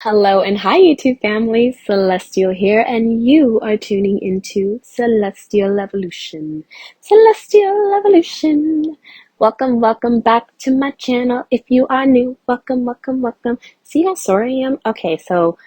Hello and hi, YouTube family. Celestial here, and you are tuning into Celestial Evolution. Celestial Evolution. Welcome back to my channel. If you are new, welcome. See how sore I am? Okay, so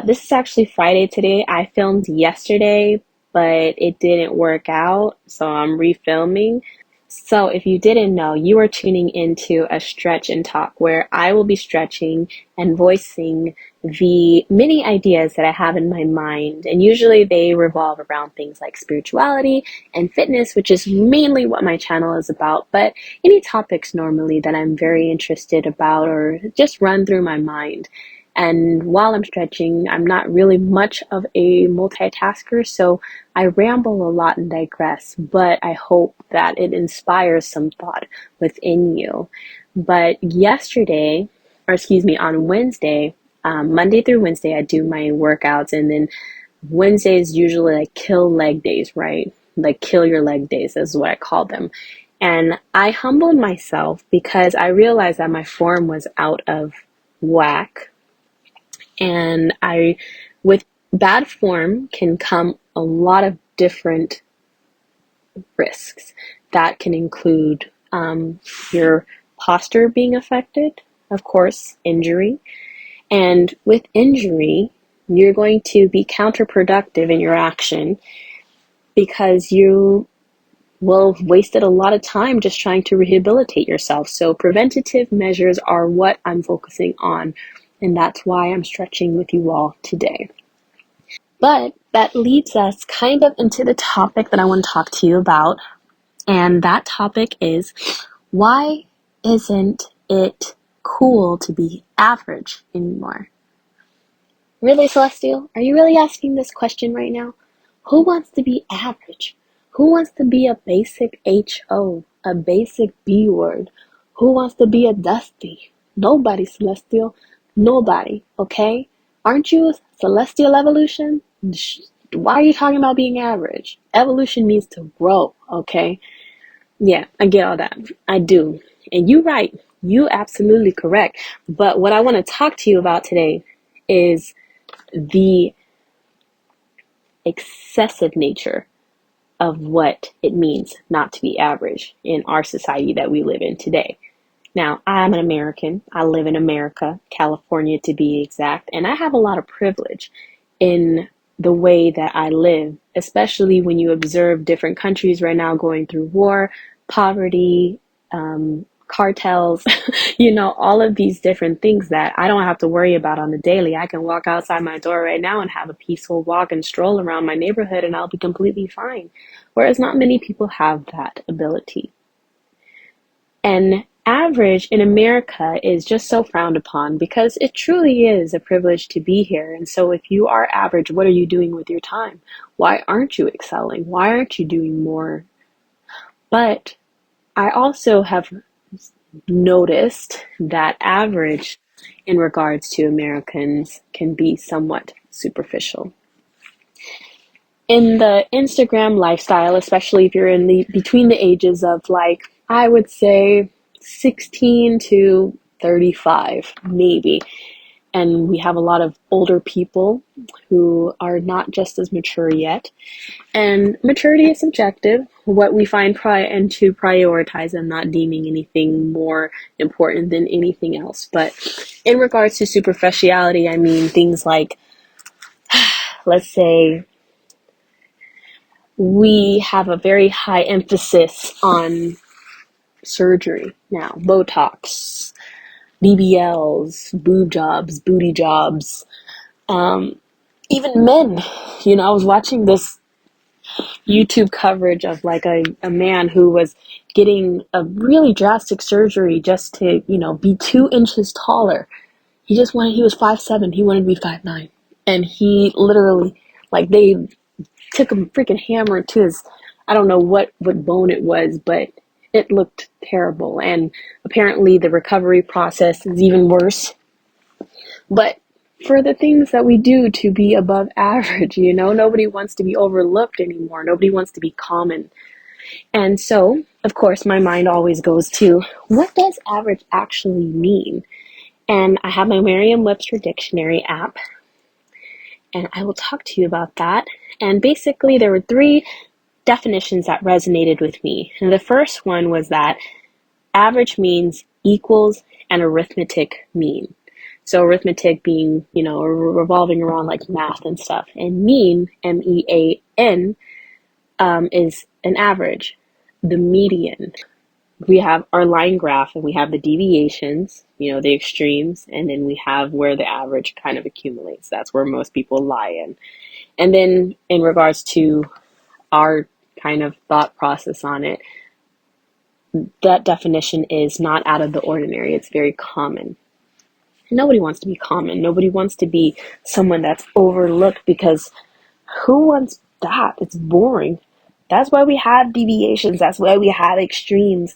this is actually Friday today. I filmed yesterday, but it didn't work out, so I'm refilming. So, if you didn't know, you are tuning into a stretch and talk where I will be stretching and voicing the many ideas that I have in my mind. And usually they revolve around things like spirituality and fitness, which is mainly what my channel is about. But any topics normally that I'm very interested about or just run through my mind. And while I'm stretching, I'm not really much of a multitasker, so I ramble a lot and digress, but I hope that it inspires some thought within you. But yesterday, or excuse me, on Wednesday, Monday through Wednesday, I do my workouts, and then Wednesday is usually like kill leg days, right? Like kill your leg days is what I call them. And I humbled myself because I realized that my form was out of whack. And with bad form can come a lot of different risks. That can include your posture being affected, of course, injury. And with injury, you're going to be counterproductive in your action because you will have wasted a lot of time just trying to rehabilitate yourself. So preventative measures are what I'm focusing on, and that's why I'm stretching with you all today. But that leads us kind of into the topic that I want to talk to you about, and that topic is, why isn't it cool to be average anymore? Really, Celestial? Are you really asking this question right now? Who wants to be average? Who wants to be a basic HO, a basic B word? Who wants to be a Dusty? Nobody, Celestial. Nobody, okay? Aren't you a Celestial Evolution? Why are you talking about being average? Evolution means to grow, okay? Yeah, I get all that. I do. And you're right. You absolutely correct. But what I want to talk to you about today is the excessive nature of what it means not to be average in our society that we live in today. Now, I'm an American. I live in America, California to be exact, and I have a lot of privilege in the way that I live, especially when you observe different countries right now going through war, poverty, cartels, all of these different things that I don't have to worry about on the daily. I can walk outside my door right now and have a peaceful walk and stroll around my neighborhood and I'll be completely fine. Whereas not many people have that ability. And average in America is just so frowned upon because it truly is a privilege to be here. And so if you are average, what are you doing with your time? Why aren't you excelling? Why aren't you doing more? But I also have noticed that average in regards to Americans can be somewhat superficial. In the Instagram lifestyle, especially if you're in the between the ages of, like, I would say 16 to 35, maybe. And we have a lot of older people who are not just as mature yet. And maturity is subjective. What we find and to prioritize, I'm not deeming anything more important than anything else. But in regards to superficiality, I mean things like, let's say, we have a very high emphasis on surgery now. Botox, BBLs, boob jobs, booty jobs. Even men, I was watching this YouTube coverage of like a man who was getting a really drastic surgery just to, be 2 inches taller. He was 5'7", he wanted to be 5'9". And he literally, like, they took a freaking hammer to his, I don't know what bone it was, but it looked terrible. And apparently the recovery process is even worse. But for the things that we do to be above average, nobody wants to be overlooked anymore. Nobody wants to be common. And so, of course, my mind always goes to, what does average actually mean? And I have my Merriam-Webster dictionary app, and I will talk to you about that. And basically, there were three definitions that resonated with me. And the first one was that average means equals an arithmetic mean. So arithmetic being, revolving around like math and stuff. And mean, MEAN, is an average, the median. We have our line graph and we have the deviations, the extremes, and then we have where the average kind of accumulates. That's where most people lie in. And then in regards to our kind of thought process on it, that definition is not out of the ordinary. It's very common. Nobody wants to be common. Nobody wants to be someone that's overlooked, because who wants that? It's boring. That's why we have deviations. That's why we have extremes,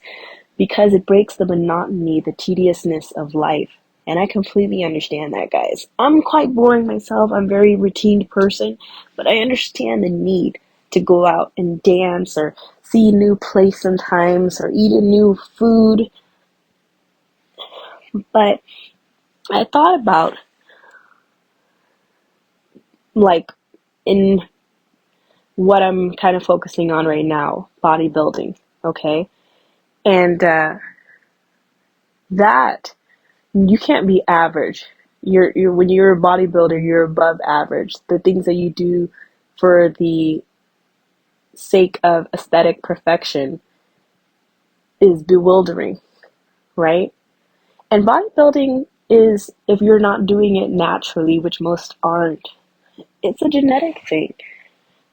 because it breaks the monotony, the tediousness of life. And I completely understand that, guys. I'm quite boring myself. I'm a very routine person, but I understand the need to go out and dance or see a new place sometimes or eat a new food. But I thought about, like, in what I'm kind of focusing on right now, bodybuilding, okay? And that, you can't be average. You're when you're a bodybuilder, you're above average. The things that you do for the sake of aesthetic perfection is bewildering, right? And bodybuilding is, if you're not doing it naturally, which most aren't, it's a genetic thing.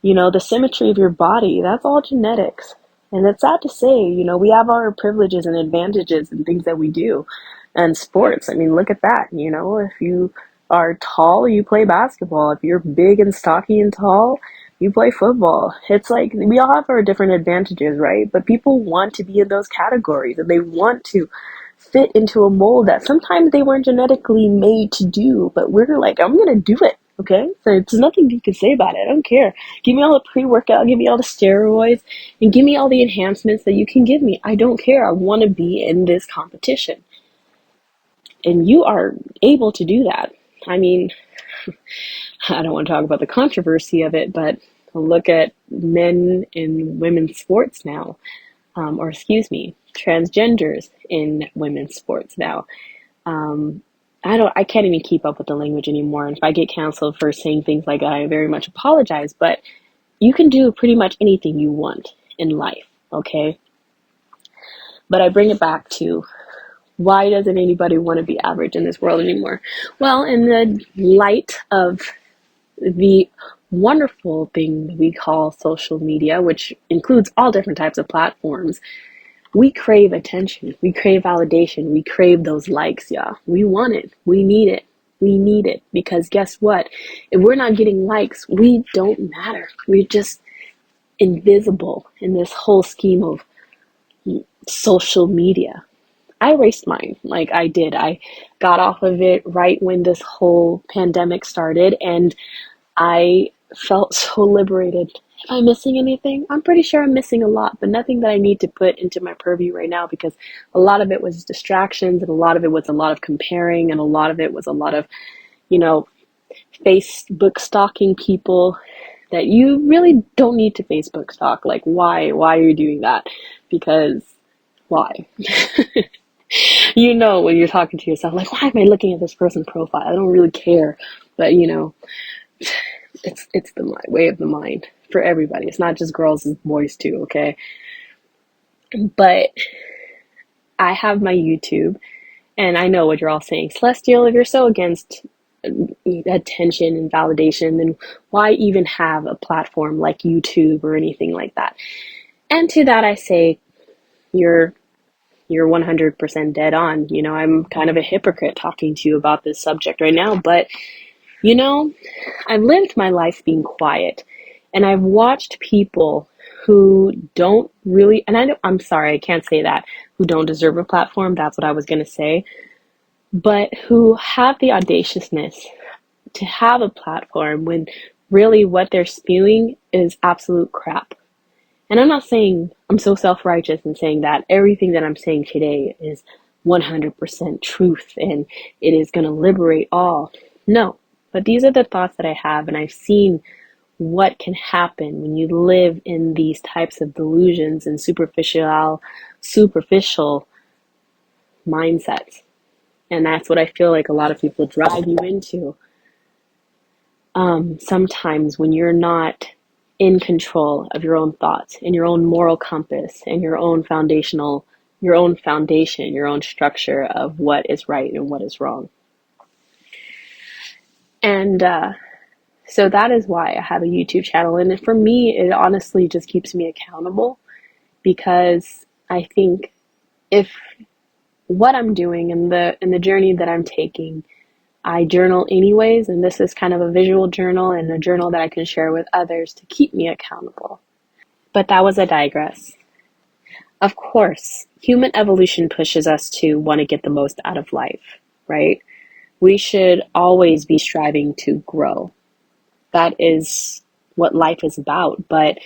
The symmetry of your body, that's all genetics. And it's sad to say, we have our privileges and advantages and things that we do. And sports, I mean, look at that. If you are tall, you play basketball. If you're big and stocky and tall, you play football. It's like we all have our different advantages, right? But people want to be in those categories, and they want to fit into a mold that sometimes they weren't genetically made to do. But we're like, I'm going to do it. Okay, so there's nothing you can say about it. I don't care. Give me all the pre-workout, give me all the steroids, and give me all the enhancements that you can give me. I don't care. I want to be in this competition. And you are able to do that. I mean, I don't want to talk about the controversy of it, but look at men in women's sports now, or excuse me, transgenders in women's sports now. I can't even keep up with the language anymore. And if I get canceled for saying things like that, I very much apologize. But you can do pretty much anything you want in life, okay? But I bring it back to, why doesn't anybody want to be average in this world anymore? Well, in the light of the wonderful thing we call social media, which includes all different types of platforms, we crave attention. We crave validation. We crave those likes, yeah. We want it. We need it. We need it. Because guess what? If we're not getting likes, we don't matter. We're just invisible in this whole scheme of social media. I erased mine. Like, I did. I got off of it right when this whole pandemic started, and I felt so liberated. Am I missing anything? I'm pretty sure I'm missing a lot, but nothing that I need to put into my purview right now, because a lot of it was distractions, and a lot of it was a lot of comparing, and a lot of it was a lot of, Facebook stalking people that you really don't need to Facebook stalk. Like, why? Why are you doing that? Because why? When you're talking to yourself, like, why am I looking at this person's profile? I don't really care. But, it's the way of the mind for everybody. It's not just girls, it's boys too, okay? But I have my YouTube, and I know what you're all saying. Celestial, if you're so against attention and validation, then why even have a platform like YouTube or anything like that? And to that I say, you're 100% dead on. I'm kind of a hypocrite talking to you about this subject right now, but I've lived my life being quiet, and I've watched people who don't really, and I'm sorry, I can't say that, who don't deserve a platform, that's what I was going to say, but who have the audaciousness to have a platform when really what they're spewing is absolute crap. And I'm not saying I'm so self-righteous in saying that everything that I'm saying today is 100% truth and it is going to liberate all. No, but these are the thoughts that I have, and I've seen what can happen when you live in these types of delusions and superficial mindsets. And that's what I feel like a lot of people drive you into. Sometimes when you're not in control of your own thoughts and your own moral compass and your own foundation, your own structure of what is right and what is wrong. And so that is why I have a YouTube channel. And for me, it honestly just keeps me accountable, because I think if what I'm doing and the journey that I'm taking, I journal anyways, and this is kind of a visual journal and a journal that I can share with others to keep me accountable. But that was a digress. Of course, human evolution pushes us to want to get the most out of life, right? We should always be striving to grow. That is what life is about. But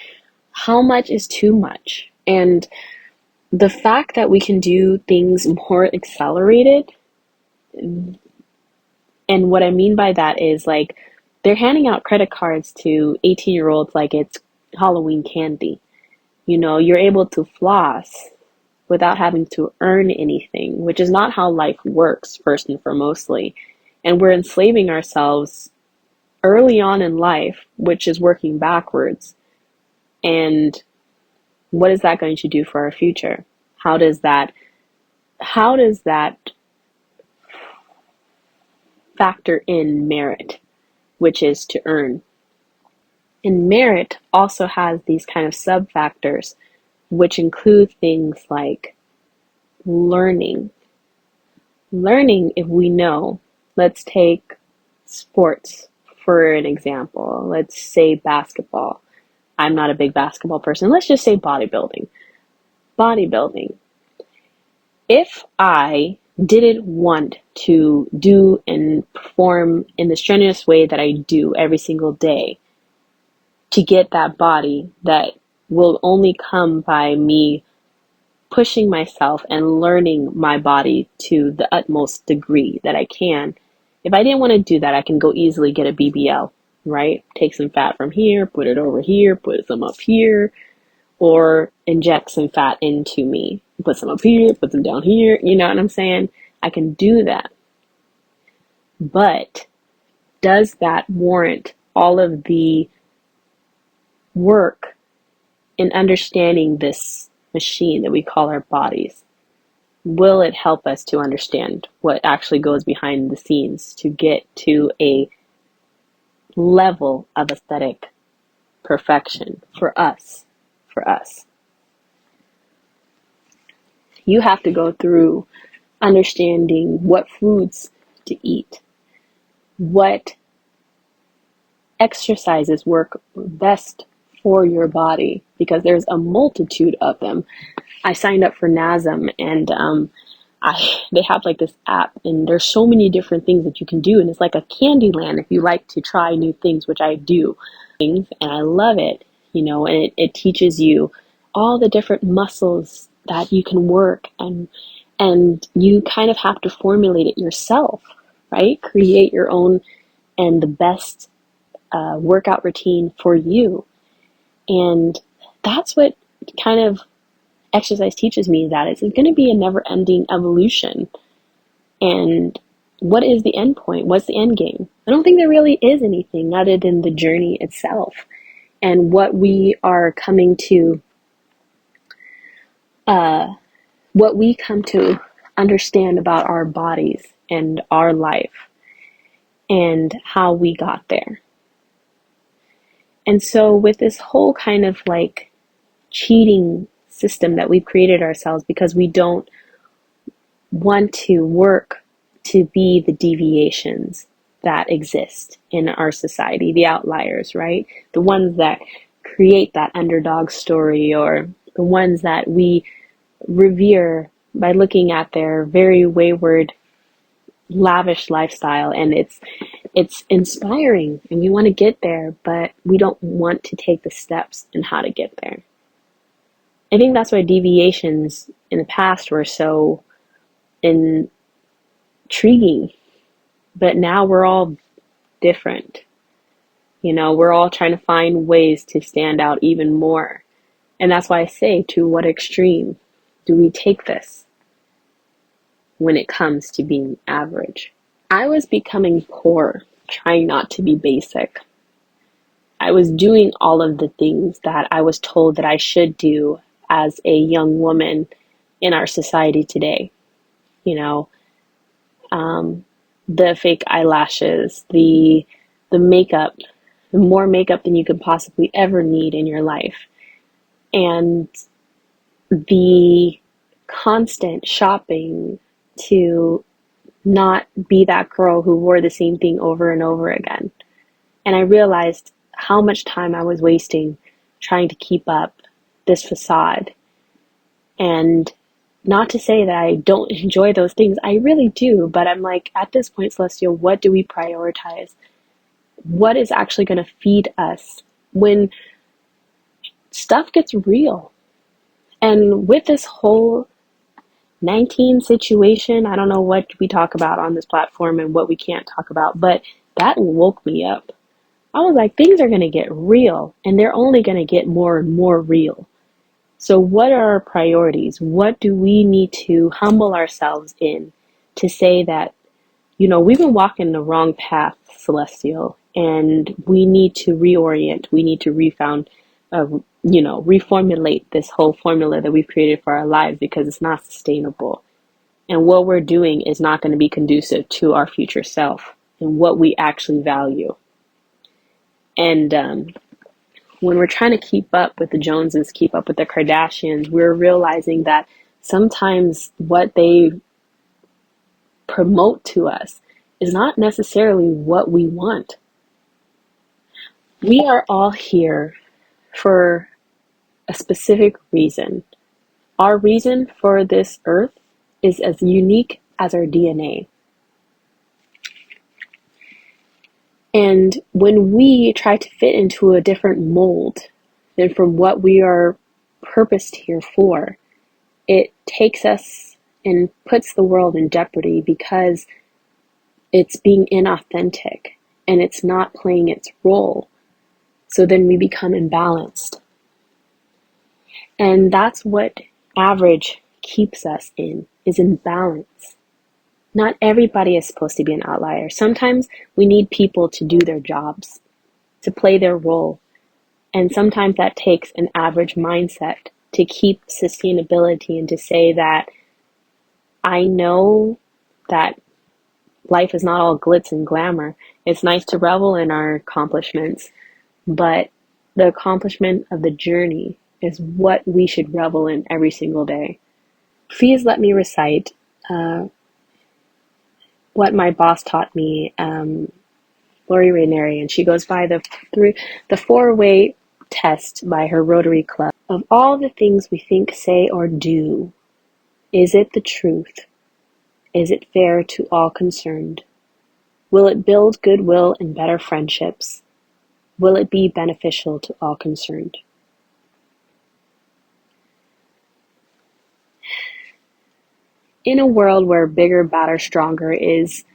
how much is too much? And the fact that we can do things more accelerated, and what I mean by that is, like, they're handing out credit cards to 18-year-olds like it's Halloween candy. You know, you're able to floss without having to earn anything, which is not how life works, first and foremostly. And we're enslaving ourselves early on in life, which is working backwards. And what is that going to do for our future? How does that factor in merit, which is to earn? And merit also has these kind of sub factors, which include things like learning. Learning, if we know, let's take sports for an example. Let's say basketball. I'm not a big basketball person. Let's just say bodybuilding. Bodybuilding. If I didn't want to do and perform in the strenuous way that I do every single day to get that body that will only come by me pushing myself and learning my body to the utmost degree that I can. If I didn't want to do that, I can go easily get a BBL, right? Take some fat from here, put it over here, put some up here, or inject some fat into me. Put some up here, put some down here, you know what I'm saying? I can do that. But does that warrant all of the work in understanding this machine that we call our bodies? Will it help us to understand what actually goes behind the scenes to get to a level of aesthetic perfection for us? You have to go through understanding what foods to eat, what exercises work best for your body, because there's a multitude of them. I signed up for NASM, and they have like this app, and there's so many different things that you can do, and it's like a candy land if you like to try new things, which I do, and I love it, you know. And it teaches you all the different muscles that you can work, and you kind of have to formulate it yourself, right? Create your own and the best workout routine for you. And that's what kind of exercise teaches me, that it's going to be a never-ending evolution. And what is the end point? What's the end game? I don't think there really is anything other than the journey itself and what we are coming to, what we come to understand about our bodies and our life and how we got there. And so with this whole kind of like cheating system that we've created ourselves, because we don't want to work to be the deviations that exist in our society, the outliers, right? The ones that create that underdog story, or the ones that we revere by looking at their very wayward, lavish lifestyle, and it's inspiring and we want to get there, but we don't want to take the steps in how to get there. I think that's why deviations in the past were so intriguing. But now we're all different. We're all trying to find ways to stand out even more. And that's why I say, to what extreme do we take this when it comes to being average? I was becoming poor, trying not to be basic. I was doing all of the things that I was told that I should do as a young woman in our society today. You know, the fake eyelashes, the makeup, more makeup than you could possibly ever need in your life, and the constant shopping to not be that girl who wore the same thing over and over again. And I realized how much time I was wasting trying to keep up this facade. And not to say that I don't enjoy those things, I really do, but I'm like, at this point, Celestial, what do we prioritize? What is actually going to feed us when stuff gets real? And with this whole 19 situation, I don't know what we talk about on this platform and what we can't talk about, but that woke me up. I was like, things are going to get real, and they're only going to get more and more real. So what are our priorities? What do we need to humble ourselves in to say that, we've been walking the wrong path, Celestial, and we need to reorient. We need to reformulate this whole formula that we've created for our lives, because it's not sustainable. And what we're doing is not going to be conducive to our future self and what we actually value. And when we're trying to keep up with the Joneses, keep up with the Kardashians, we're realizing that sometimes what they promote to us is not necessarily what we want. We are all here for a specific reason. Our reason for this earth is as unique as our DNA. And when we try to fit into a different mold than from what we are purposed here for, it takes us and puts the world in jeopardy, because it's being inauthentic and it's not playing its role. So then we become imbalanced. And that's what average keeps us in, is imbalance. Not everybody is supposed to be an outlier. Sometimes we need people to do their jobs, to play their role. And sometimes that takes an average mindset to keep sustainability and to say that I know that life is not all glitz and glamour. It's nice to revel in our accomplishments, but the accomplishment of the journey is what we should revel in every single day. Please let me recite what my boss taught me, Lori Ranieri, and she goes by the four-way test by her Rotary Club. Of all the things we think, say, or do, is it the truth? Is it fair to all concerned? Will it build goodwill and better friendships? Will it be beneficial to all concerned? In a world where bigger, badder, stronger is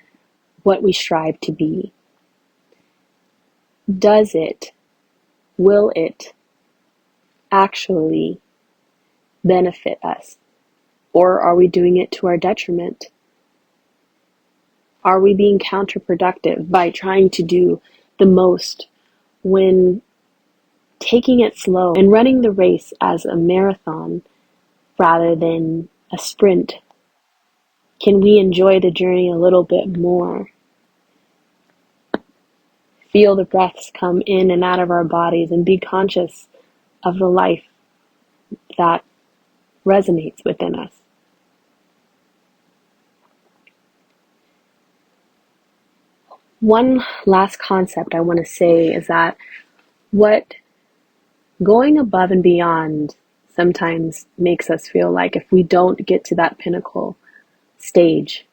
what we strive to be, will it actually benefit us? Or are we doing it to our detriment? Are we being counterproductive by trying to do the most when taking it slow and running the race as a marathon rather than a sprint? Can we enjoy the journey a little bit more? Feel the breaths come in and out of our bodies and be conscious of the life that resonates within us. One last concept I want to say is that what going above and beyond sometimes makes us feel like, if we don't get to that pinnacle stage,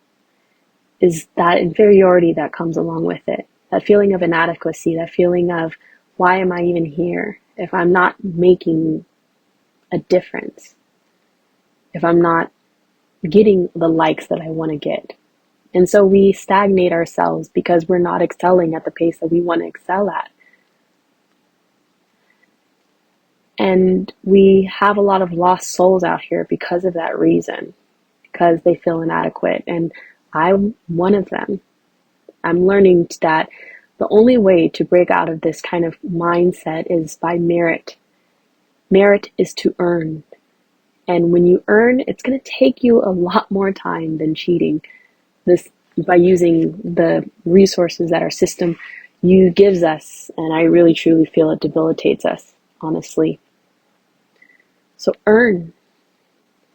is that inferiority that comes along with it. That feeling of inadequacy, that feeling of, why am I even here if I'm not making a difference? If I'm not getting the likes that I want to get. And so we stagnate ourselves because we're not excelling at the pace that we want to excel at. And we have a lot of lost souls out here because of that reason, because they feel inadequate. And I'm one of them. I'm learning that the only way to break out of this kind of mindset is by merit. Merit is to earn. And when you earn, it's going to take you a lot more time than cheating. This by using the resources that our system gives us, and I really truly feel it debilitates us, honestly. So earn.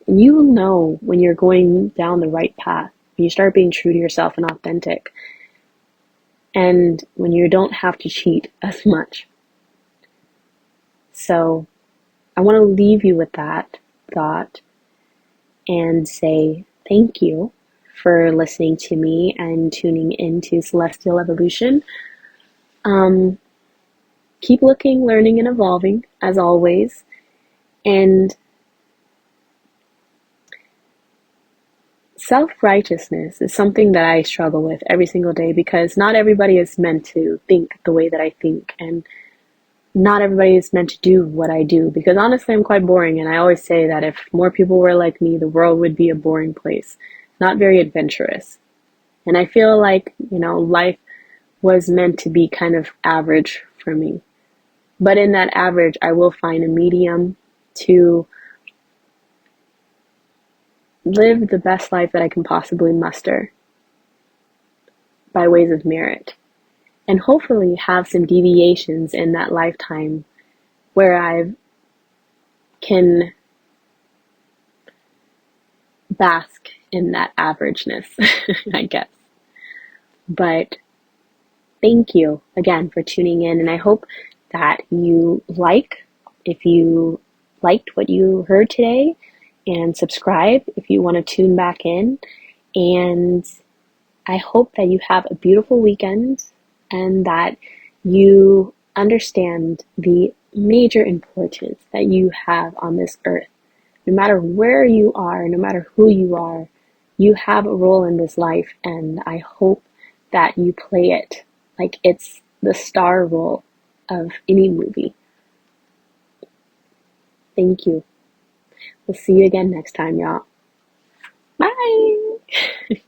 You will know when you're going down the right path. When you start being true to yourself and authentic. And when you don't have to cheat as much. So I want to leave you with that thought and say thank you for listening to me and tuning into Celestial Evolution. Keep looking, learning, and evolving, as always. And self-righteousness is something that I struggle with every single day because not everybody is meant to think the way that I think, and not everybody is meant to do what I do, because honestly I'm quite boring, and I always say that if more people were like me, the world would be a boring place, not very adventurous. And I feel like, life was meant to be kind of average for me. But in that average, I will find a medium to live the best life that I can possibly muster by ways of merit. And hopefully have some deviations in that lifetime where I can bask in that averageness, I guess. But thank you again for tuning in, and I hope that if you liked what you heard today, and subscribe if you want to tune back in. And I hope that you have a beautiful weekend and that you understand the major importance that you have on this earth. No matter where you are, no matter who you are, you have a role in this life, and I hope that you play it like it's the star role of any movie. Thank you. We'll see you again next time, y'all. Bye!